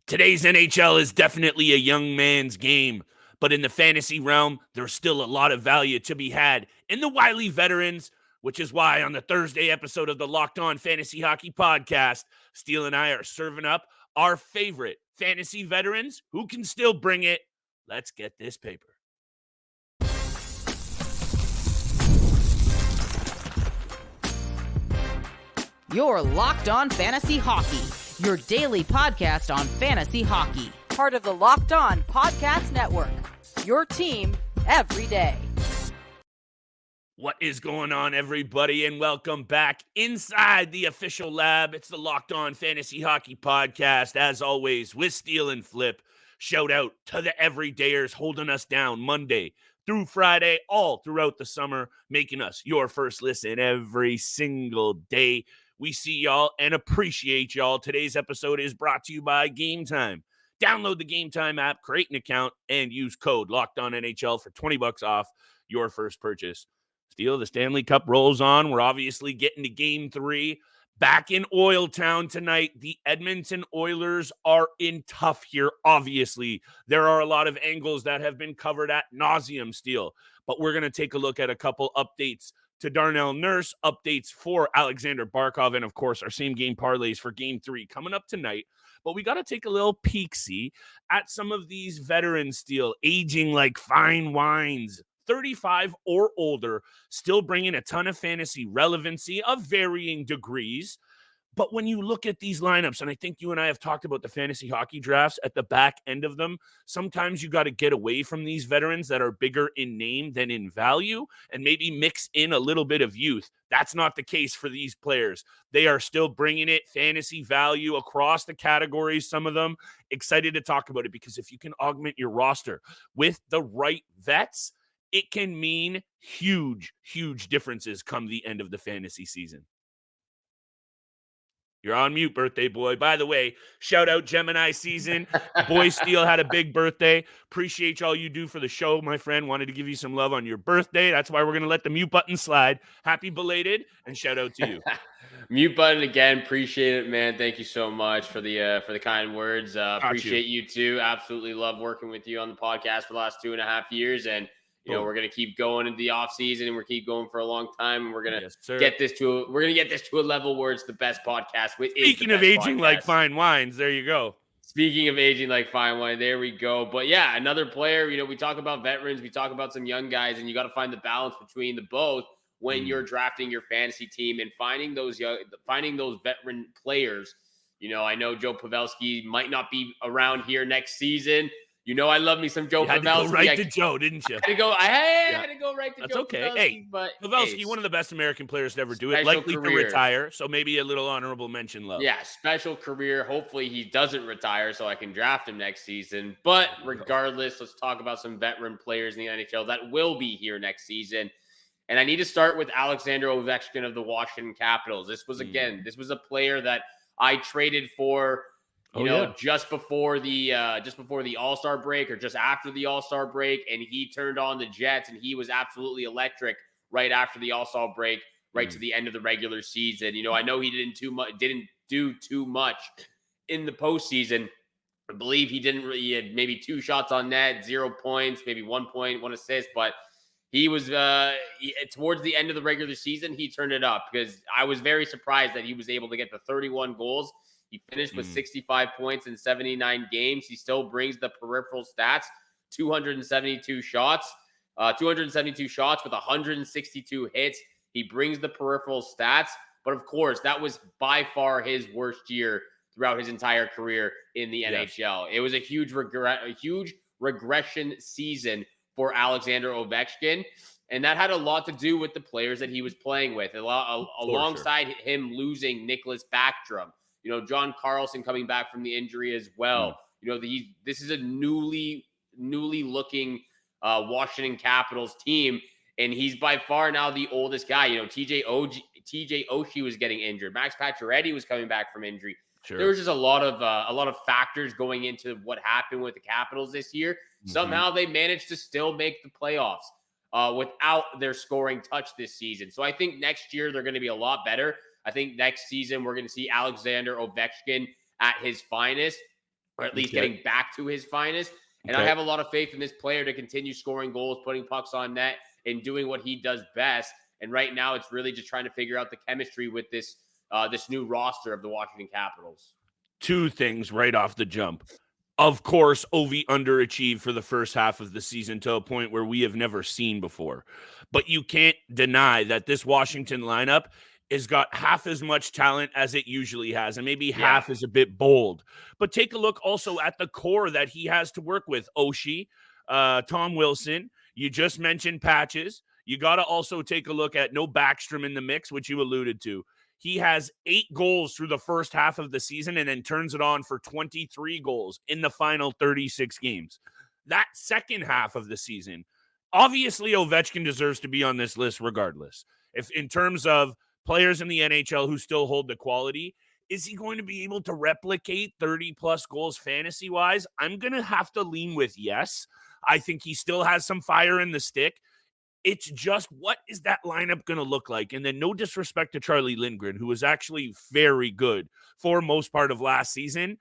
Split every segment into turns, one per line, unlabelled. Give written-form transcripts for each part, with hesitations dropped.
Today's NHL is definitely a young man's game, but in the fantasy realm, there's still a lot of value to be had in the wily veterans, which is why on the Thursday episode of the Locked On Fantasy Hockey Podcast, Steele and I are serving up our favorite fantasy veterans who can still bring it. Let's get this paper.
You're Locked On Fantasy Hockey, your daily podcast on fantasy hockey.
Part of the Locked On Podcast Network, your team every day.
What is going on, everybody, and welcome back inside the official lab. It's the Locked On Fantasy Hockey Podcast, as always, with Steele and Flip. Shout out to the everydayers holding us down Monday through Friday, all throughout the summer, making us your first listen every single day. We see y'all and appreciate y'all. Today's episode is brought to you by Game Time. Download the Game Time app, create an account, and use code LOCKEDONNHL for $20 off your first purchase. Steele, the Stanley Cup rolls on. We're obviously getting to Game 3. Back in Oil Town tonight, the Edmonton Oilers are in tough here, obviously. There are a lot of angles that have been covered ad nauseum, Steele, but we're going to take a look at a couple updates to Darnell Nurse, updates for Aleksander Barkov, and, of course, our same-game parlays for Game 3 coming up tonight. But we got to take a little peek-see at some of these veterans, Steele, aging like fine wines. 35 or older, still bringing a ton of fantasy relevancy of varying degrees. But when you look at these lineups, and I think you and I have talked about the fantasy hockey drafts at the back end of them, sometimes you got to get away from these veterans that are bigger in name than in value and maybe mix in a little bit of youth. That's not the case for these players. They are still bringing it, fantasy value across the categories, some of them. Excited to talk about it because if you can augment your roster with the right vets, it can mean huge, huge differences come the end of the fantasy season. You're on mute, birthday boy. By the way, shout out Gemini season. Boy Steele had a big birthday. Appreciate all you do for the show, my friend. Wanted to give you some love on your birthday. That's why we're going to let the mute button slide. Happy belated, and shout out to you.
Mute button again. Appreciate it, man. Thank you so much for the kind words. Appreciate you too. Absolutely love working with you on the podcast for the last 2.5 years, and you know, we're going to keep going into the off season and we're keep going for a long time. And we're going to get this to a level where it's the best podcast.
Speaking of aging like fine wines, there you go.
Speaking of aging like fine wine, there we go. But yeah, another player, you know, we talk about veterans, we talk about some young guys, and you got to find the balance between the both when you're drafting your fantasy team and finding those veteran players. You know, I know Joe Pavelski might not be around here next season. You know, I love me some Joe Pavelski.
You had to go right to Joe, didn't you?
I had to go right to
That's
Joe
okay.
Pavelski.
Hey,
but
Pavelski, one of the best American players to ever do it. Likely to retire, so maybe a little honorable mention love.
Yeah, special career. Hopefully he doesn't retire so I can draft him next season. But regardless, let's talk about some veteran players in the NHL that will be here next season. And I need to start with Aleksander Ovechkin of the Washington Capitals. This was a player that I traded for just before the All-Star break or just after the All-Star break, and he turned on the Jets, and he was absolutely electric right after the All-Star break, right to the end of the regular season. You know, I know he didn't do too much in the postseason. I believe he had maybe 2 shots on net, 0 points, maybe 1 point, 1 assist, but he was towards the end of the regular season, he turned it up because I was very surprised that he was able to get the 31 goals. He finished with 65 points in 79 games. He still brings the peripheral stats, 272 shots with 162 hits. He brings the peripheral stats, but of course, that was by far his worst year throughout his entire career in the NHL. It was a huge regression season for Aleksander Ovechkin, and that had a lot to do with the players that he was playing with. Alongside him losing Nicholas Backstrom. You know, John Carlson coming back from the injury as well. You know, this is a newly looking Washington Capitals team, and he's by far now the oldest guy. You know, TJ Oshie was getting injured. Max Pacioretty was coming back from injury. Sure. There was just a lot of factors going into what happened with the Capitals this year. Somehow they managed to still make the playoffs without their scoring touch this season. So I think next year they're going to be a lot better. I think next season we're going to see Aleksander Ovechkin at his finest. or at least getting back to his finest. And I have a lot of faith in this player to continue scoring goals, putting pucks on net, and doing what he does best. And right now, it's really just trying to figure out the chemistry with this new roster of the Washington Capitals.
Two things right off the jump. Of course, Ovi underachieved for the first half of the season to a point where we have never seen before. But you can't deny that this Washington lineup has got half as much talent as it usually has, and maybe half is a bit bold. But take a look also at the core that he has to work with. Oshie, Tom Wilson, you just mentioned Patches. You got to also take a look at no Backstrom in the mix, which you alluded to. He has 8 goals through the first half of the season and then turns it on for 23 goals in the final 36 games. That second half of the season, obviously Ovechkin deserves to be on this list regardless. If in terms of players in the NHL who still hold the quality, is he going to be able to replicate 30-plus goals fantasy-wise? I'm going to have to lean with yes. I think he still has some fire in the stick. It's just, what is that lineup going to look like? And then no disrespect to Charlie Lindgren, who was actually very good for most part of last season.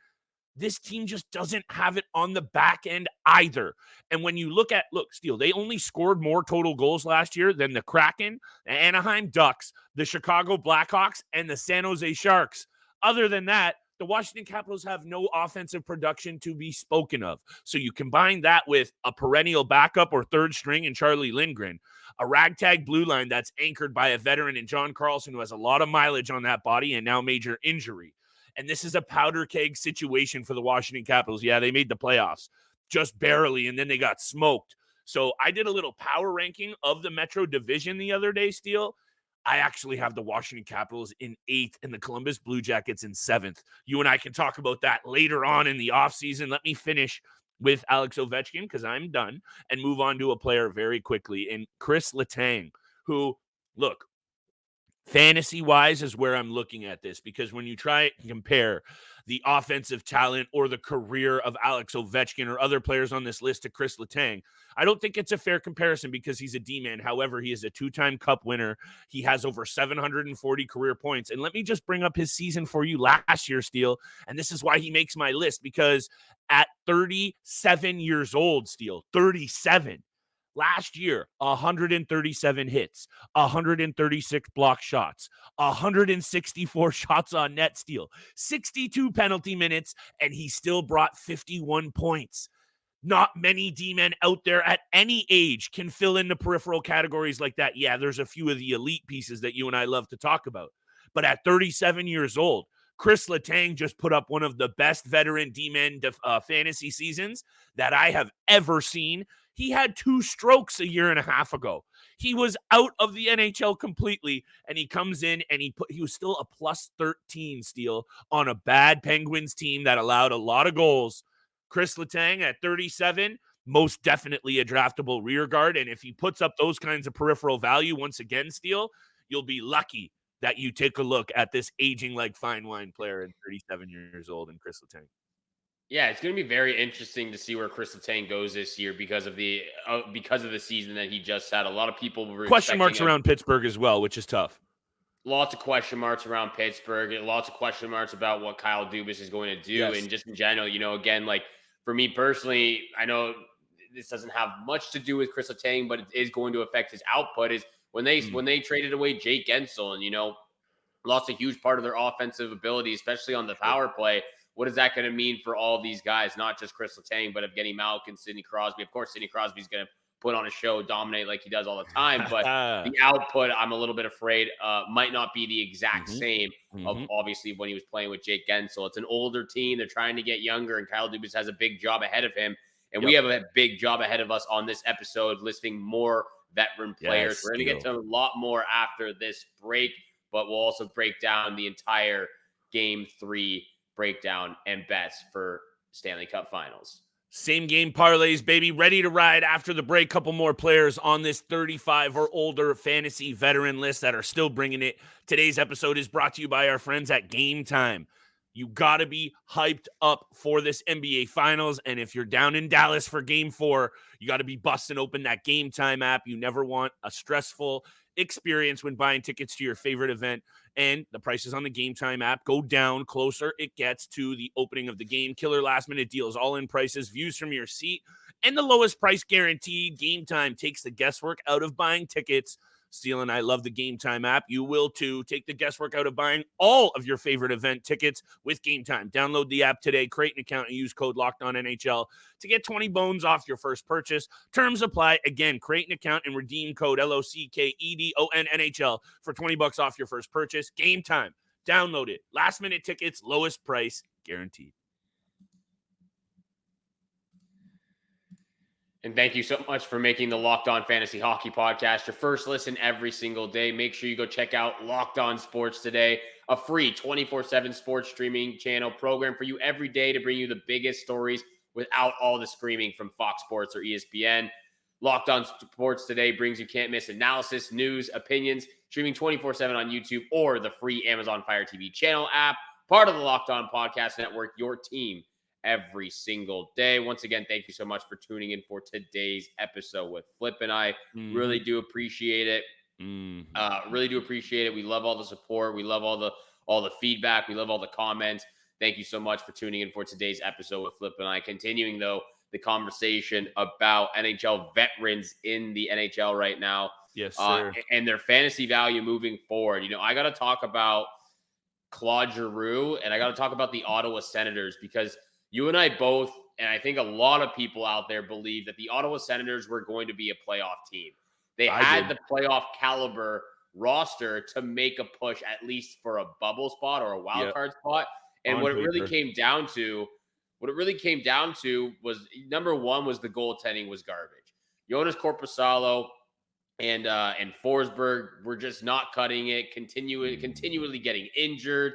This team just doesn't have it on the back end either. And when you look, Steele, they only scored more total goals last year than the Kraken, the Anaheim Ducks, the Chicago Blackhawks, and the San Jose Sharks. Other than that, the Washington Capitals have no offensive production to be spoken of. So you combine that with a perennial backup or third string in Charlie Lindgren, a ragtag blue line that's anchored by a veteran in John Carlson who has a lot of mileage on that body and now major injury. And this is a powder keg situation for the Washington Capitals. Yeah, they made the playoffs just barely, and then they got smoked. So I did a little power ranking of the Metro Division the other day, Steele. I actually have the Washington Capitals in 8th and the Columbus Blue Jackets in 7th. You and I can talk about that later on in the offseason. Let me finish with Alex Ovechkin because I'm done and move on to a player very quickly. And Chris Letang, who, look, fantasy-wise is where I'm looking at this, because when you try and compare the offensive talent or the career of Alex Ovechkin or other players on this list to Chris Letang, I don't think it's a fair comparison because he's a D-man. However, he is a 2-time Cup winner. He has over 740 career points. And let me just bring up his season for you last year, Steele, and this is why he makes my list, because at 37 years old, Steele, 37, last year, 137 hits, 136 block shots, 164 shots on net, Steele, 62 penalty minutes, and he still brought 51 points. Not many D-men out there at any age can fill in the peripheral categories like that. Yeah, there's a few of the elite pieces that you and I love to talk about. But at 37 years old, Chris Letang just put up one of the best veteran D-men fantasy seasons that I have ever seen. He had 2 strokes a year and a half ago. He was out of the NHL completely, and he comes in and he was still a plus 13 Steele on a bad Penguins team that allowed a lot of goals. Chris Letang at 37, most definitely a draftable rear guard, and if he puts up those kinds of peripheral value once again, Steele, you'll be lucky that you take a look at this aging like fine wine player at 37 years old in Chris Letang.
Yeah, it's going to be very interesting to see where Chris Letang goes this year because of the season that he just had. A lot of people were
question marks around Pittsburgh as well, which is tough.
Lots of question marks around Pittsburgh. Lots of question marks about what Kyle Dubas is going to do, and just in general, again, like for me personally, I know this doesn't have much to do with Chris Letang, but it is going to affect his output. Is when they traded away Jake Gensel and lost a huge part of their offensive ability, especially on the power play. What is that going to mean for all these guys, not just Chris Letang, but Evgeny Malkin, Sidney Crosby? Of course, Sidney Crosby's going to put on a show, dominate like he does all the time, but the output, I'm a little bit afraid, might not be the exact same of obviously when he was playing with Jake Gensel. It's an older team. They're trying to get younger, and Kyle Dubas has a big job ahead of him. And we have a big job ahead of us on this episode, listing more veteran players. We're going to get to a lot more after this break, but we'll also break down the entire Game 3 breakdown and bets for Stanley Cup Finals.
Same game parlays, baby. Ready to ride after the break. Couple more players on this 35 or older fantasy veteran list that are still bringing it. Today's episode is brought to you by our friends at Game Time. You got to be hyped up for this NBA Finals. And if you're down in Dallas for Game 4, you got to be busting open that Game Time app. You never want a stressful experience when buying tickets to your favorite event. And the prices on the Game Time app go down closer it gets to the opening of the game. Killer last-minute deals, all-in prices, views from your seat, and the lowest price guaranteed. Game Time takes the guesswork out of buying tickets. Steele and I love the Game Time app. You will too. Take the guesswork out of buying all of your favorite event tickets with Game Time. Download the app today, create an account, and use code LOCKEDONNHL to get 20 bones off your first purchase. Terms apply. Again, create an account and redeem code LOCKEDONNHL for $20 off your first purchase. Game Time. Download it. Last minute tickets, lowest price guaranteed.
And thank you so much for making the Locked On Fantasy Hockey Podcast your first listen every single day. Make sure you go check out Locked On Sports Today, a free 24/7 sports streaming channel program for you every day to bring you the biggest stories without all the screaming from Fox Sports or ESPN. Locked On Sports Today brings you can't-miss analysis, news, opinions, streaming 24/7 on YouTube or the free Amazon Fire TV channel app, part of the Locked On Podcast Network, your team every single day. Once again, thank you so much for tuning in for today's episode with Flip and I. Really do appreciate it. Really do appreciate it. We love all the support. We love all the feedback. We love all the comments. Thank you so much for tuning in for today's episode with Flip and I. Continuing though the conversation about NHL veterans in the NHL right now.
Yes, sir.
And their fantasy value moving forward. You know, I got to talk about Claude Giroux and I got to talk about the Ottawa Senators because you and I both, and I think a lot of people out there believe that the Ottawa Senators were going to be a playoff team. They had the playoff caliber roster to make a push at least for a bubble spot or a wild card spot. And what it really came down to was number one was the goaltending was garbage. Jonas Korpisalo and Forsberg were just not cutting it, continually getting injured.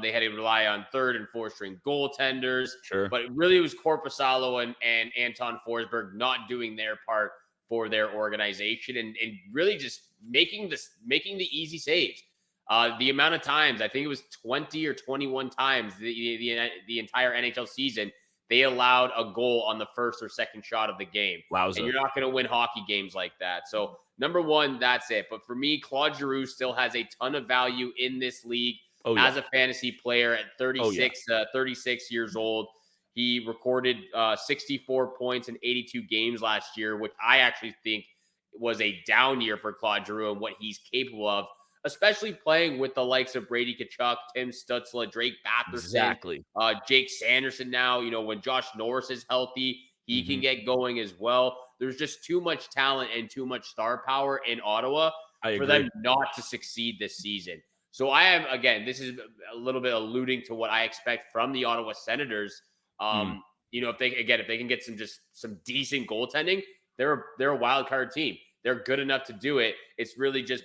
They had to rely on third and fourth string goaltenders. Sure. But it was Korpisalo and Anton Forsberg not doing their part for their organization and really just making the easy saves. The amount of times, I think it was 20 or 21 times the entire NHL season, they allowed a goal on the first or second shot of the game. Wowza. And you're not going to win hockey games like that. So number one, that's it. But for me, Claude Giroux still has a ton of value in this league. As a fantasy player at 36 years old. He recorded 64 points in 82 games last year, which I actually think was a down year for Claude Giroux and what he's capable of, especially playing with the likes of Brady Tkachuk, Tim Stützle, Drake Batherson, Jake Sanderson now. You know, when Josh Norris is healthy, he can get going as well. There's just too much talent and too much star power in Ottawa for them not to succeed this season. So I am, again, this is a little bit alluding to what I expect from the Ottawa Senators. You know, if they can get some decent goaltending, they're a wild card team. They're good enough to do it. It's really just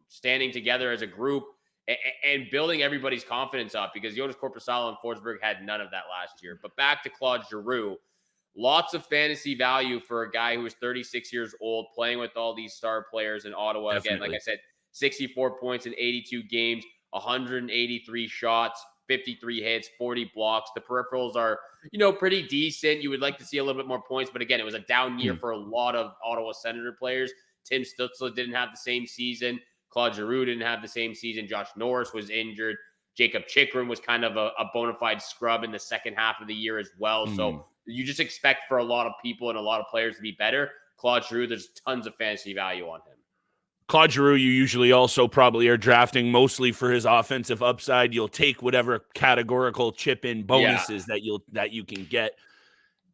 standing together as a group and building everybody's confidence up because Jonas Korpisalo and Forsberg had none of that last year. But back to Claude Giroux, lots of fantasy value for a guy who is 36 years old, playing with all these star players in Ottawa. Definitely. Again, like I said, 64 points in 82 games, 183 shots, 53 hits, 40 blocks. The peripherals are, pretty decent. You would like to see a little bit more points, but again, it was a down year for a lot of Ottawa Senator players. Tim Stützle didn't have the same season. Claude Giroux didn't have the same season. Josh Norris was injured. Jacob Chikrin was kind of a bona fide scrub in the second half of the year as well. So you just expect for a lot of people and a lot of players to be better. Claude Giroux, there's tons of fantasy value on him.
Claude Giroux, you usually also probably are drafting mostly for his offensive upside. You'll take whatever categorical chip-in bonuses that you can get.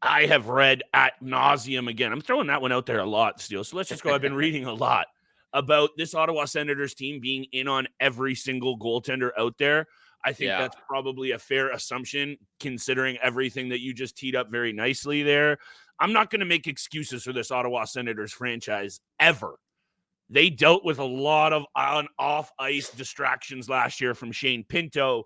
I have read ad nauseum again. I'm throwing that one out there a lot, Steele. So let's just go. I've been reading a lot about this Ottawa Senators team being in on every single goaltender out there. I think that's probably a fair assumption considering everything that you just teed up very nicely there. I'm not going to make excuses for this Ottawa Senators franchise ever. They dealt with a lot of on-off-ice distractions last year from Shane Pinto.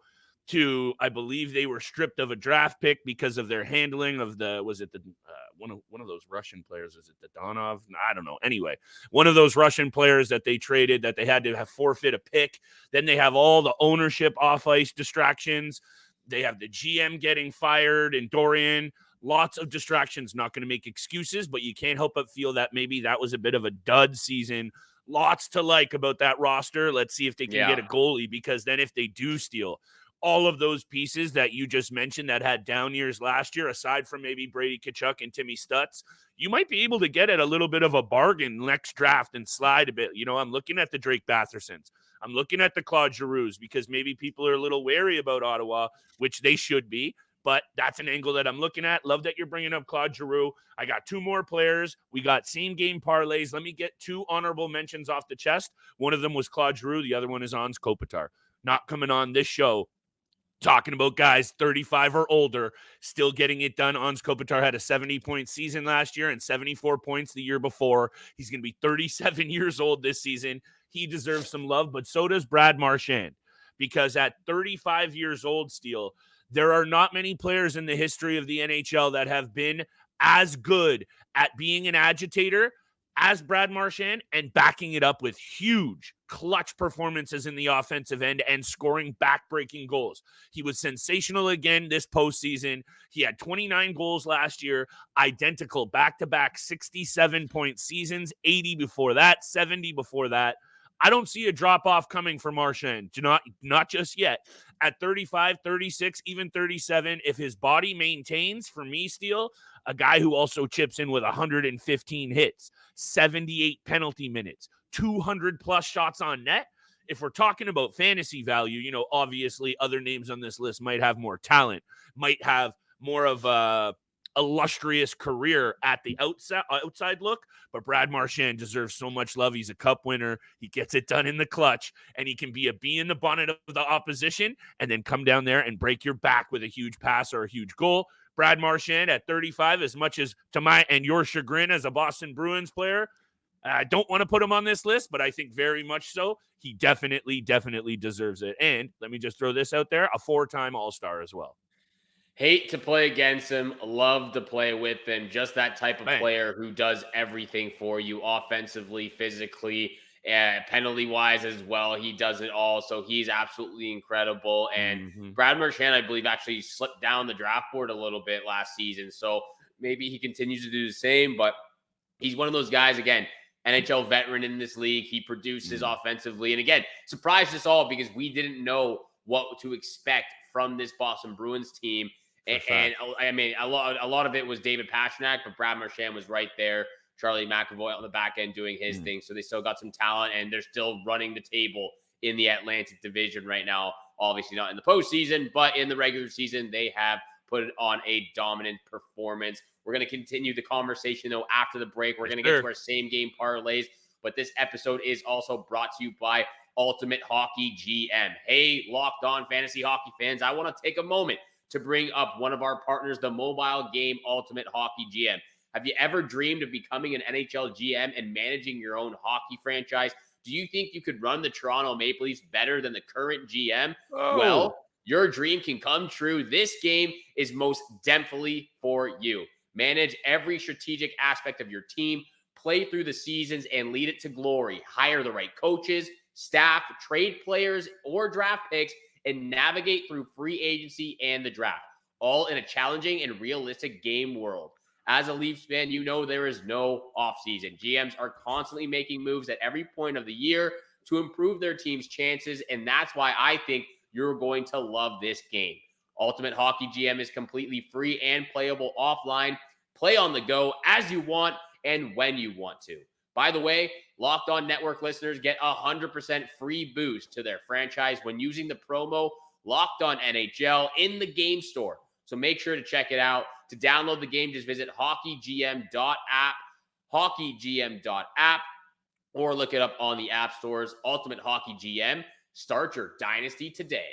to, I believe they were stripped of a draft pick because of their handling of one of those Russian players? Is it the Donov? I don't know. Anyway, one of those Russian players that they traded that they had to have forfeit a pick. Then they have all the ownership off-ice distractions. They have the GM getting fired and Dorian. Lots of distractions. Not going to make excuses, but you can't help but feel that maybe that was a bit of a dud season. Lots to like about that roster. Let's see if they can get a goalie, because then if they do steal all of those pieces that you just mentioned that had down years last year, aside from maybe Brady Tkachuk and Timmy Stutz, you might be able to get at a little bit of a bargain next draft and slide a bit. I'm looking at the Drake Bathersons. I'm looking at the Claude Giroux, because maybe people are a little wary about Ottawa, which they should be. But that's an angle that I'm looking at. Love that you're bringing up Claude Giroux. I got 2 more players. We got same game parlays. Let me get 2 honorable mentions off the chest. One of them was Claude Giroux. The other one is Hans Kopitar. Not coming on this show talking about guys 35 or older still getting it done. Hans Kopitar had a 70-point season last year and 74 points the year before. He's going to be 37 years old this season. He deserves some love, but so does Brad Marchand, because at 35 years old, Steele, there are not many players in the history of the NHL that have been as good at being an agitator as Brad Marchand and backing it up with huge clutch performances in the offensive end and scoring back-breaking goals. He was sensational again this postseason. He had 29 goals last year, identical back-to-back 67-point seasons, 80 before that, 70 before that. I don't see a drop-off coming for Marchand, not just yet. At 35, 36, even 37, if his body maintains, for me, Steele, a guy who also chips in with 115 hits, 78 penalty minutes, 200-plus shots on net. If we're talking about fantasy value, obviously other names on this list might have more talent, might have more of a illustrious career at the outside look, but Brad Marchand deserves so much love. He's a cup winner. He gets it done in the clutch, and he can be a bee in the bonnet of the opposition and then come down there and break your back with a huge pass or a huge goal. Brad Marchand at 35, as much as to my and your chagrin as a Boston Bruins player, I don't want to put him on this list, but I think very much so. He definitely deserves it. And let me just throw this out there, a 4-time All-Star as well.
Hate to play against him, love to play with him. Just that type of player who does everything for you offensively, physically, penalty-wise as well. He does it all, so he's absolutely incredible. And Brad Marchand, I believe, actually slipped down the draft board a little bit last season, so maybe he continues to do the same, but he's one of those guys, again, NHL veteran in this league. He produces offensively. And again, surprised us all because we didn't know what to expect from this Boston Bruins team. And I mean, a lot of it was David Pastrnak, but Brad Marchand was right there. Charlie McAvoy on the back end doing his thing. So they still got some talent, and they're still running the table in the Atlantic Division right now. Obviously not in the postseason, but in the regular season, they have put on a dominant performance. We're going to continue the conversation, though, after the break. We're going to get to our same game parlays, but this episode is also brought to you by Ultimate Hockey GM. Hey, Locked On Fantasy Hockey fans, I want to take a moment to bring up one of our partners, the mobile game Ultimate Hockey GM. Have you ever dreamed of becoming an NHL GM and managing your own hockey franchise? Do you think you could run the Toronto Maple Leafs better than the current GM? Oh. Well, your dream can come true. This game is most definitely for you. Manage every strategic aspect of your team, play through the seasons, and lead it to glory. Hire the right coaches, staff, trade players, or draft picks, and navigate through free agency and the draft, all in a challenging and realistic game world. As a Leafs fan, you know there is no offseason. GMs are constantly making moves at every point of the year to improve their team's chances, and that's why I think you're going to love this game. Ultimate Hockey GM is completely free and playable offline. Play on the go as you want and when you want to. By the way, Locked On Network listeners get 100% free boost to their franchise when using the promo Locked On NHL in the game store. So make sure to check it out. To download the game, just visit hockeygm.app, or look it up on the app stores. Ultimate Hockey GM. Start your dynasty today.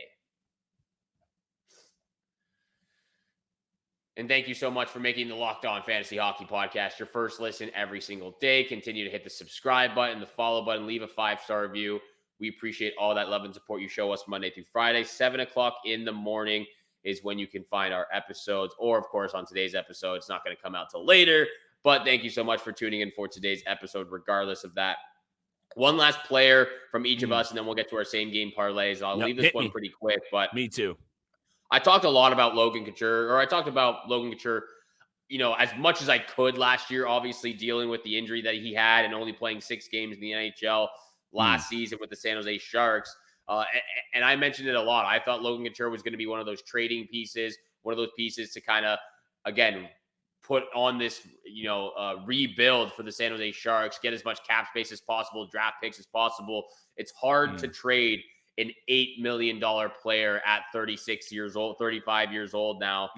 And thank you so much for making the Locked On Fantasy Hockey Podcast your first listen every single day. Continue to hit the subscribe button, the follow button, leave a 5-star review. We appreciate all that love and support you show us Monday through Friday. 7 o'clock in the morning is when you can find our episodes. Or, of course, on today's episode, it's not going to come out till later. But thank you so much for tuning in for today's episode, regardless of that. One last player from each of us, and then we'll get to our same game parlays. I'll leave this one pretty quick, but
me too.
I talked a lot about Logan Couture, as much as I could last year, obviously dealing with the injury that he had and only playing 6 games in the NHL last season with the San Jose Sharks. And I mentioned it a lot. I thought Logan Couture was going to be one of those trading pieces, one of those pieces to kind of, again, put on this, rebuild for the San Jose Sharks, get as much cap space as possible, draft picks as possible. It's hard to trade an $8 million player at 36 years old, 35 years old now,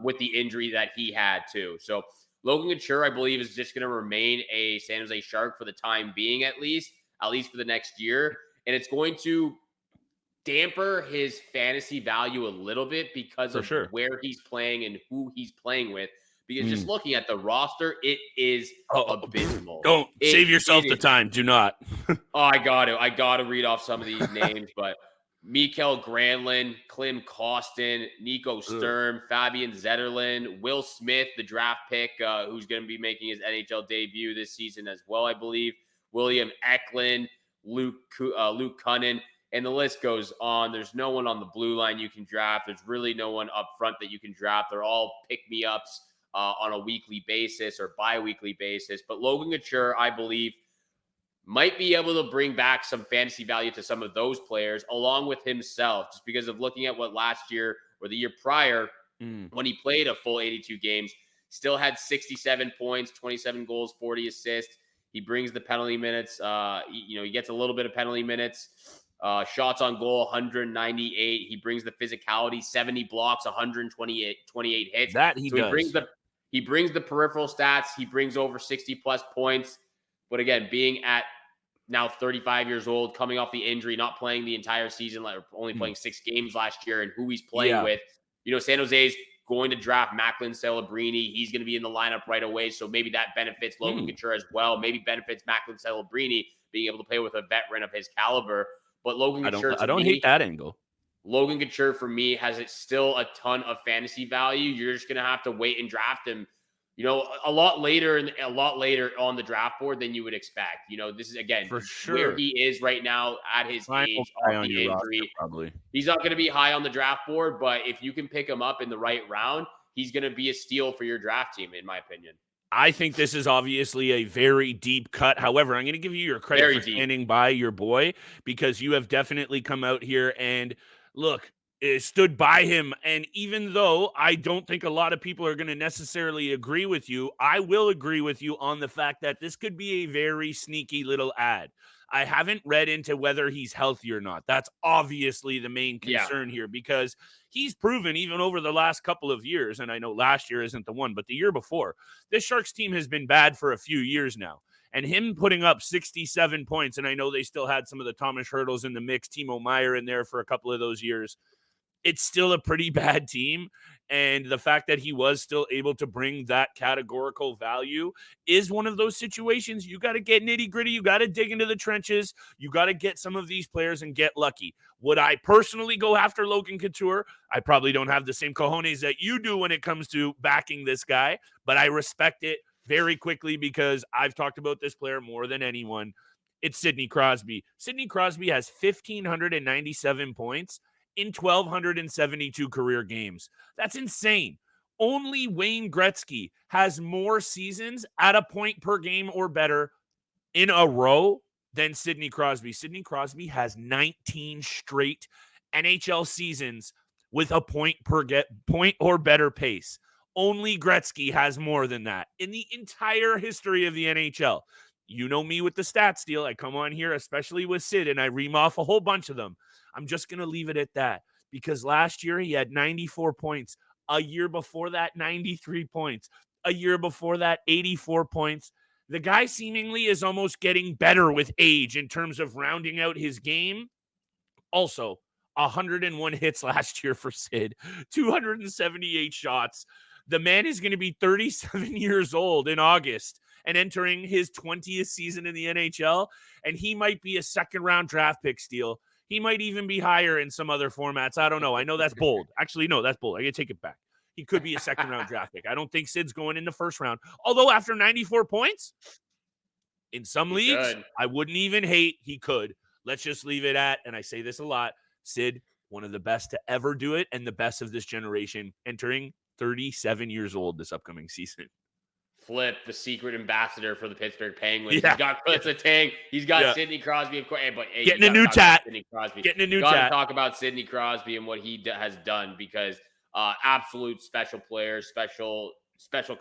with the injury that he had too. So Logan Couture, I believe, is just going to remain a San Jose Shark for the time being, at least for the next year. And it's going to damper his fantasy value a little bit because of where he's playing and who he's playing with. Because just looking at the roster, it is abysmal.
Don't save yourself the time. Do not.
I got to read off some of these names, but Mikael Granlund, Klim Kostin, Nico Sturm, Fabian Zetterlund, Will Smith, the draft pick, who's going to be making his NHL debut this season as well, I believe. William Eklund, Luke Cunnin, and the list goes on. There's no one on the blue line you can draft. There's really no one up front that you can draft. They're all pick-me-ups on a weekly basis or bi-weekly basis. But Logan Couture, I believe, might be able to bring back some fantasy value to some of those players along with himself, just because of looking at what last year or the year prior, when he played a full 82 games, still had 67 points, 27 goals, 40 assists. He brings the penalty minutes. He gets a little bit of penalty minutes. Shots on goal, 198. He brings the physicality, 70 blocks, 128 hits.
That he does.
He brings the peripheral stats. He brings over 60-plus points. But again, being at now 35 years old, coming off the injury, not playing the entire season, only playing 6 games last year, and who he's playing with, San Jose's going to draft Macklin Celebrini. He's going to be in the lineup right away, so maybe that benefits Logan Couture as well. Maybe benefits Macklin Celebrini being able to play with a veteran of his caliber. But Logan Couture,
I don't hate that angle.
Logan Couture, for me, has still a ton of fantasy value. You're just going to have to wait and draft him, a lot later on the draft board than you would expect. This is, again, where he is right now at his age off the injury.
Probably.
He's not going to be high on the draft board, but if you can pick him up in the right round, he's going to be a steal for your draft team, in my opinion.
I think this is obviously a very deep cut. However, I'm going to give you your credit for standing by your boy, because you have definitely come out here and stood by him. And even though I don't think a lot of people are going to necessarily agree with you, I will agree with you on the fact that this could be a very sneaky little ad. I haven't read into whether he's healthy or not. That's obviously the main concern here, because he's proven even over the last couple of years, and I know last year isn't the one, but the year before, this Sharks team has been bad for a few years now. And him putting up 67 points, and I know they still had some of the Thomas Hertls in the mix, Timo Meier in there for a couple of those years. It's still a pretty bad team. And the fact that he was still able to bring that categorical value is one of those situations. You got to get nitty gritty. You got to dig into the trenches. You got to get some of these players and get lucky. Would I personally go after Logan Couture? I probably don't have the same cojones that you do when it comes to backing this guy, but I respect it very quickly because I've talked about this player more than anyone. It's Sidney Crosby. Sidney Crosby has 1,597 points in 1,272 career games. That's insane. Only Wayne Gretzky has more seasons at a point per game or better in a row than Sidney Crosby. Sidney Crosby has 19 straight NHL seasons with a point or better pace. Only Gretzky has more than that in the entire history of the NHL. You know me with the stats, Steele. I come on here, especially with Sid, and I ream off a whole bunch of them. I'm just going to leave it at that, because last year he had 94 points. A year before that, 93 points. A year before that, 84 points. The guy seemingly is almost getting better with age in terms of rounding out his game. Also, 101 hits last year for Sid, 278 shots. The man is going to be 37 years old in August, and entering his 20th season in the NHL, and he might be a second-round draft pick, Steele. He might even be higher in some other formats. I don't know. I know that's bold. Actually, no, that's bold. I got to take it back. He could be a second-round draft pick. I don't think Sid's going in the first round. Although after 94 points, in some leagues, I wouldn't even hate he could. Let's just leave it at, and I say this a lot, Sid, one of the best to ever do it and the best of this generation, entering 37 years old this upcoming season.
Flip, the secret ambassador for the Pittsburgh Penguins. Yeah. He's got Letang. He's got Sidney Crosby, of course. Hey,
getting a new tat.
Getting a new tat. Got to talk about Sidney Crosby and what he has done, because absolute special player, special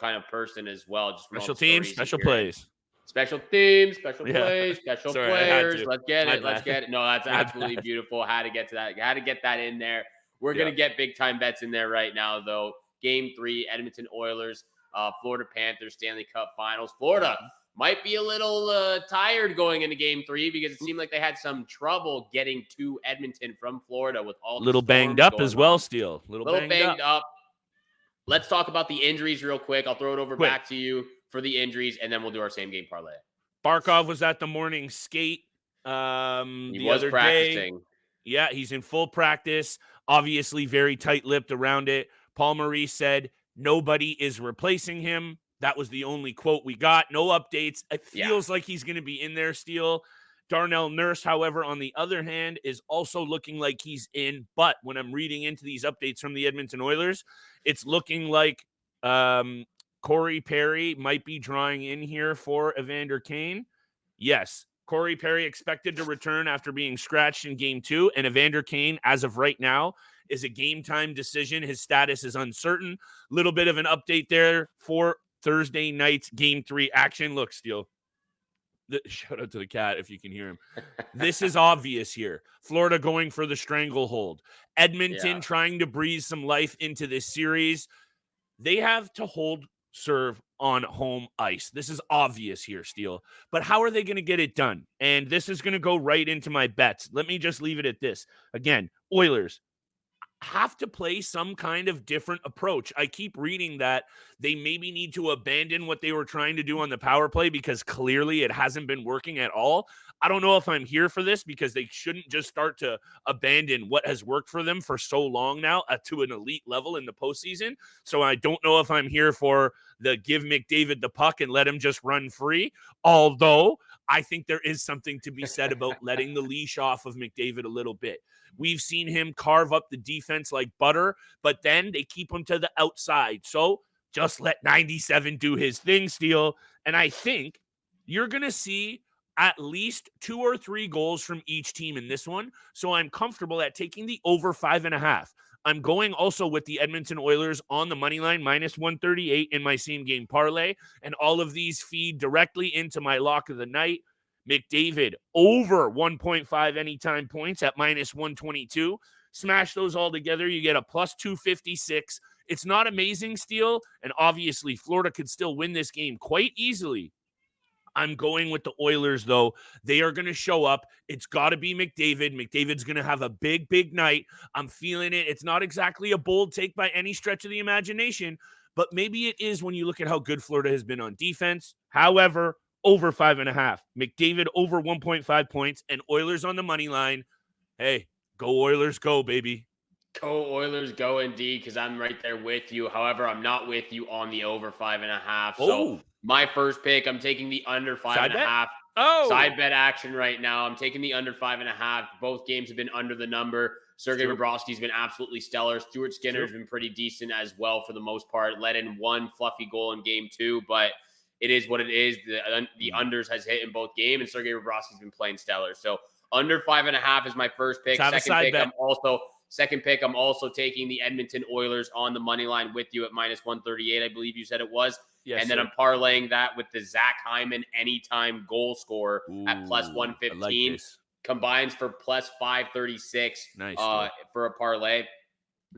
kind of person as well. Just
special teams, special plays.
Special teams, special plays, special players. Let's get it. Let's get it. No, that's absolutely beautiful. Had to get to that. Had to get that in there. We're going to get big time bets in there right now, though. Game 3, Edmonton Oilers, Florida Panthers, Stanley Cup Finals. Florida might be a little tired going into Game 3 because it seemed like they had some trouble getting to Edmonton from Florida with all the
little banged up as well, Steele.
Little banged up. Let's talk about the injuries real quick. I'll throw it over back to you for the injuries, and then we'll do our same game parlay.
Barkov was at the morning skate
he was practicing.
Day. Yeah, he's in full practice. Obviously very tight-lipped around it. Paul Maurice said nobody is replacing him. That was the only quote we got. No updates. It feels like he's going to be in there, Steele. Darnell Nurse, however, on the other hand, is also looking like he's in. But when I'm reading into these updates from the Edmonton Oilers, it's looking like Corey Perry might be drawing in here for Evander Kane. Yes, Corey Perry expected to return after being scratched in Game 2, and Evander Kane, as of right now, is a game-time decision. His status is uncertain. Little bit of an update there for Thursday night's Game 3 action. Look, Steele. Shout out to the cat if you can hear him. This is obvious here. Florida going for the stranglehold. Edmonton trying to breathe some life into this series. They have to hold serve on home ice. This is obvious here, Steele. But how are they going to get it done? And this is going to go right into my bets. Let me just leave it at this. Again, Oilers have to play some kind of different approach. I keep reading that they maybe need to abandon what they were trying to do on the power play because clearly it hasn't been working at all. I don't know if I'm here for this because they shouldn't just start to abandon what has worked for them for so long now to an elite level in the postseason. So I don't know if I'm here for the give McDavid the puck and let him just run free. Although I think there is something to be said about letting the leash off of McDavid a little bit. We've seen him carve up the defense like butter, but then they keep him to the outside. So just let 97 do his thing, Steele. And I think you're going to see at least 2 or 3 goals from each team in this one. So I'm comfortable at taking the over 5.5. I'm going also with the Edmonton Oilers on the money line, minus 138 in my same game parlay. And all of these feed directly into my lock of the night. McDavid over 1.5 anytime points at minus 122. Smash those all together. You get a plus 256. It's not amazing, Steele. And obviously, Florida could still win this game quite easily. I'm going with the Oilers, though. They are going to show up. It's got to be McDavid. McDavid's going to have a big, big night. I'm feeling it. It's not exactly a bold take by any stretch of the imagination, but maybe it is when you look at how good Florida has been on defense. However, over 5.5. McDavid over 1.5 points and Oilers on the money line. Hey, go Oilers, go, baby.
Go Oilers, go indeed, because I'm right there with you. However, I'm not with you on the over 5.5. So my first pick, I'm taking the under 5.5. Side bet action right now. I'm taking the under 5.5. Both games have been under the number. Sergei Bobrovsky's been absolutely stellar. Stuart Skinner's been pretty decent as well for the most part. Let in one fluffy goal in Game 2, but it is what it is. The unders has hit in both games, and Sergei Bobrovsky's been playing stellar. So under 5.5 is my first pick. Second pick, I'm also taking the Edmonton Oilers on the money line with you at minus 138. I believe you said it was. Yes, and then I'm parlaying that with the Zach Hyman anytime goal scorer at plus 115. Combines for plus 536 for a parlay.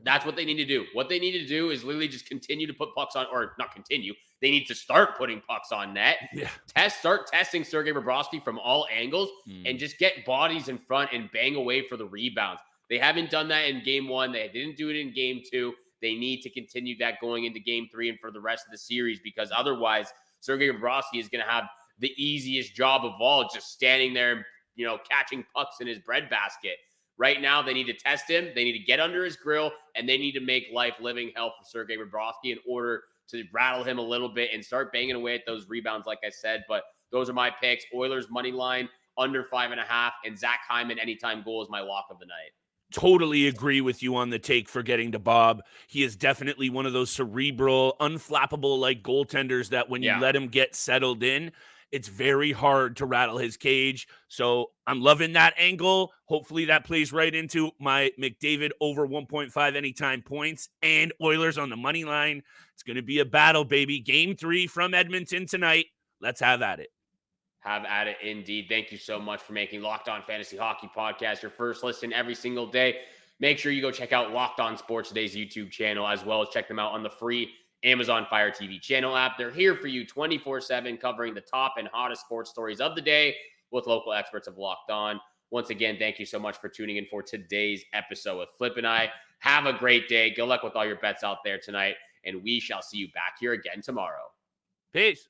That's what they need to do. What they need to do is literally just continue to put pucks on, or not continue. They need to start putting pucks on net. Start testing Sergei Bobrovsky from all angles and just get bodies in front and bang away for the rebounds. They haven't done that in Game 1. They didn't do it in Game 2. They need to continue that going into Game 3 and for the rest of the series, because otherwise Sergei Bobrovsky is going to have the easiest job of all, just standing there, catching pucks in his breadbasket. Right now, they need to test him. They need to get under his grill, and they need to make life living hell for Sergei Bobrovsky in order to rattle him a little bit and start banging away at those rebounds, like I said. But those are my picks. Oilers money line under 5.5, and Zach Hyman anytime goal is my lock of the night.
Totally agree with you on the take for getting to Bob. He is definitely one of those cerebral, unflappable like goaltenders that when you let him get settled in, it's very hard to rattle his cage. So I'm loving that angle. Hopefully that plays right into my McDavid over 1.5 anytime points and Oilers on the money line. It's going to be a battle, baby. Game 3 from Edmonton tonight. Let's have at it.
Have at it indeed. Thank you so much for making Locked On Fantasy Hockey Podcast your first listen every single day. Make sure you go check out Locked On Sports Today's YouTube channel, as well as check them out on the free Amazon Fire TV channel app. They're here for you 24/7, covering the top and hottest sports stories of the day with local experts of Locked On. Once again, thank you so much for tuning in for today's episode with Flip and I. Have a great day. Good luck with all your bets out there tonight, and we shall see you back here again tomorrow.
Peace.